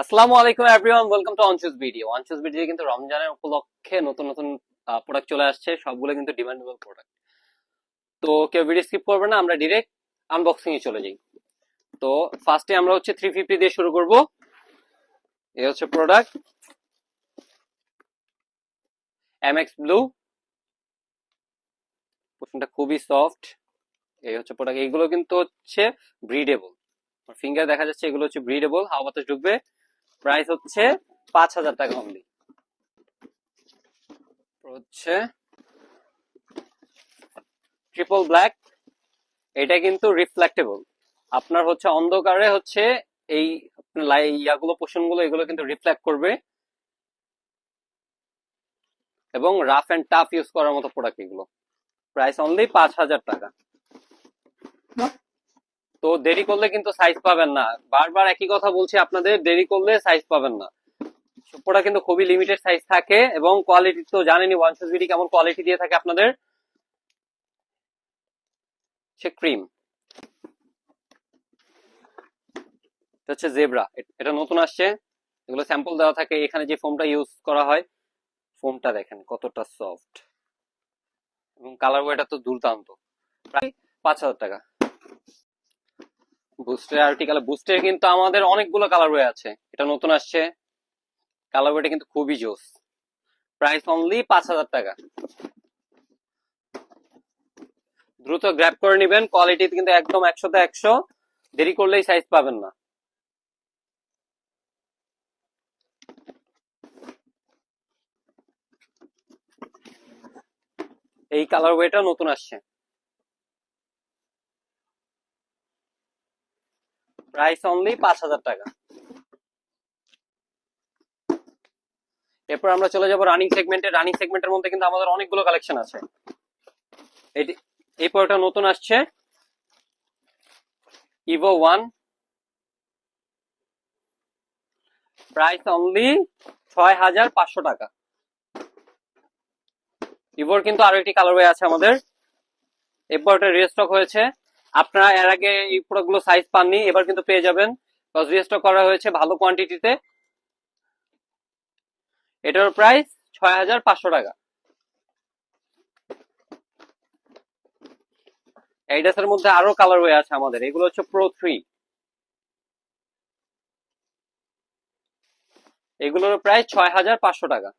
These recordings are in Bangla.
আসসালামু আলাইকুম এভরিওয়ান, ওয়েলকাম টু অনচুজ ভিডিও। অনচুজ ভিডিও কিন্তু রমজানের উপলক্ষে নতুন নতুন প্রোডাক্ট চলে আসছে, সবগুলো কিন্তু ডিমান্ডেবল প্রোডাক্ট। তো কেউ ভিডিও স্কিপ করবে না, আমরা ডিরেক্ট আনবক্সিং এ চলে যাই। তো ফার্স্টে আমরা হচ্ছে 350 দিয়ে শুরু করব। এই হচ্ছে প্রোডাক্ট MX ব্লু, পোর্শনটা খুবই সফট। এই হচ্ছে প্রোডাক্ট, এইগুলো কিন্তু হচ্ছে ব্রিডেবল, ফিঙ্গার দেখা যাচ্ছে, এগুলো হচ্ছে ব্রিডেবল, হাওয়া বাতাস ঢুকবে। প্রাইস হচ্ছে 5,000 টাকা অনলি। হচ্ছে ট্রিপল ব্ল্যাক, এটা কিন্তু রিফ্লেক্টেবল, আপনার হচ্ছে অন্ধকারে হচ্ছে এই ইয়াগুলো পোষণ গুলো এগুলো কিন্তু রিফ্লেক্ট করবে, এবং রাফ এন্ড টাফ ইউজ করার মতো প্রোডাক্ট এগুলো। প্রাইস অনলি 5,000 টাকা। তো দেরি করলে কিন্তু সাইজ পাবেন না, বারবার একই কথা বলছি আপনাদের, দেরি করলে সাইজ পাবেন না। প্রোডাক্ট কিন্তু খুবই লিমিটেড সাইজ থাকে, এবং কোয়ালিটি তো জানেনই ওয়ান পিস বিডি কেমন কোয়ালিটি দিয়ে থাকে আপনাদের। সে ক্রিম, এটা হচ্ছে জেব্রা, এটা নতুন আসছে। এগুলো স্যাম্পল দেওয়া থাকে, এখানে যে ফোমটা ইউজ করা হয়, ফোমটা দেখেন কতটা সফট, এবং কালার ওয়েটা তো দুর্দান্ত। প্রায় 5,000 টাকা। বুস্টের আর্টিকেল, বুস্টের কিন্তু আমাদের অনেকগুলো কালার ওয়ে আছে, এটা নতুন আসছে, কালার ওয়েটা কিন্তু খুবই জোস। প্রাইস অনলি 5,000 টাকা। দ্রুত গ্র্যাব করে নেবেন, কোয়ালিটি কিন্তু একদম 100তে 100, দেরি করলেই সাইজ পাবেন না। এই কালার ওয়েটা নতুন আসছে, প্রাইস অনলি 5,000 টাকা। এরপর আমরা চলে যাব রানিং সেগমেন্টে। রানিং সেগমেন্টের মধ্যে কিন্তু আমাদের অনেকগুলো কালেকশন আছে। এই প্রোডাক্টটা নতুন আসছে, ইভো 1, প্রাইস অনলি 6,500 টাকা। ইভোর কিন্তু আরো একটি কালার ওয়ে আছে আমাদের, এই প্রোডাক্টের রিস্টক হয়েছে। আপনারা এর আগে এই প্রোডাক্টগুলো সাইজ পাননি, এবার কিন্তু পেয়ে যাবেন, বিকজ রিস্টক করা হয়েছে ভালো কোয়ান্টিটিতে। এটার প্রাইস 6,500 টাকা। এই ড্রেসের মধ্যে আরো কালার ওয়ে আছে আমাদের, এগুলো হচ্ছে প্রো 3, এগুলোর প্রাইস 6,500 টাকা।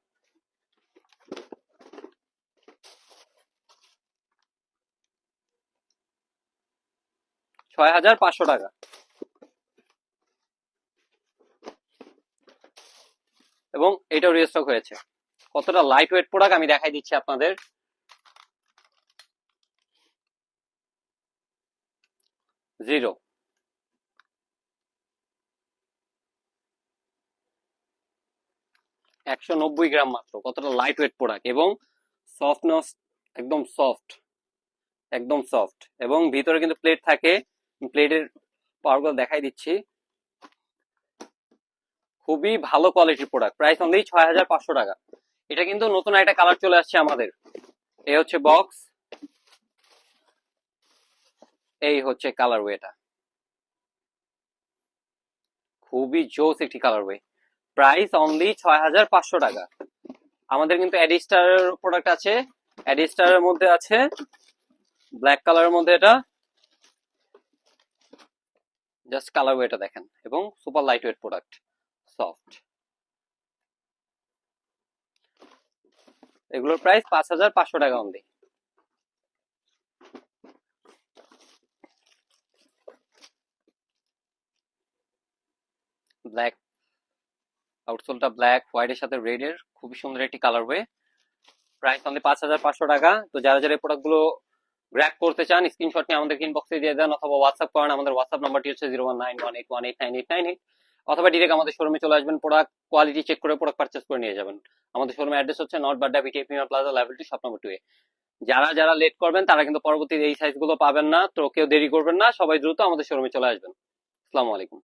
6,500 টাকা। এবং এটাও রিস্টক হয়েছে। কতটা লাইট ওয়েট প্রোডাক্ট আমি দেখাই দিচ্ছি আপনাদের। জিরো, 190 গ্রাম মাত্র, কতটা লাইট ওয়েট প্রোডাক্ট, এবং সফটনেস একদম সফট, একদম সফট, এবং ভিতরে কিন্তু প্লেট থাকে, প্লেটের পাওয়ারগুলো দেখাই দিচ্ছি। খুবই ভালো কোয়ালিটির প্রোডাক্ট, প্রাইস অনলি 6,500 টাকা। এটা কিন্তু নতুন একটা কালার চলে আসছে আমাদের, এই হচ্ছে বক্স, এই হচ্ছে কালার ওয়েটা, খুবই জোস একটি কালার ওয়ে। প্রাইস অনলি 6,500 টাকা। আমাদের কিন্তু এডিস্টার প্রোডাক্ট আছে, এডিস্টারের মধ্যে আছে ব্ল্যাক কালারের মধ্যে, এটা জাস্ট কালার ওয়েটা দেখেন, এবং super light weight product, soft. এগুলোর প্রাইস 5,500 টাকা অনলি। ব্ল্যাক, আউটসোলটা ব্ল্যাক, হোয়াইটের সাথে রেড এর খুবই সুন্দর একটি কালার ওয়ে। প্রাইস অনলি 5,500 টাকা। তো যারা যারা এই প্রোডাক্টগুলো গ্র্যাব করতে চান, স্ক্রিনশট নিয়ে আমাদের ইনবক্সে দিয়ে দেন, অথবা হোয়াটসঅ্যাপ করেন। আমাদের হোয়াটসঅ্যাপ নাম্বারটি হচ্ছে 019181898898, অথবা ডিরেক্ট আমাদের শোরুমে চলে আসবেন, প্রোডাক্ট কোয়ালিটি চেক করে প্রোডাক্ট পারচেস করে নিয়ে যাবেন। আমাদের শোরুমের অ্যাড্রেস হচ্ছে নর্থ বাড্ডা বিটি premier plaza, level 2, shop number 2 এ। যারা যারা লেট করবেন তারা কিন্তু পরবর্তীতে এই সাইজগুলো পাবেন না, তো কেউ দেরি করবেন না, সবাই দ্রুত আমাদের শোরুমে চলে আসবেন। আসসালামু আলাইকুম।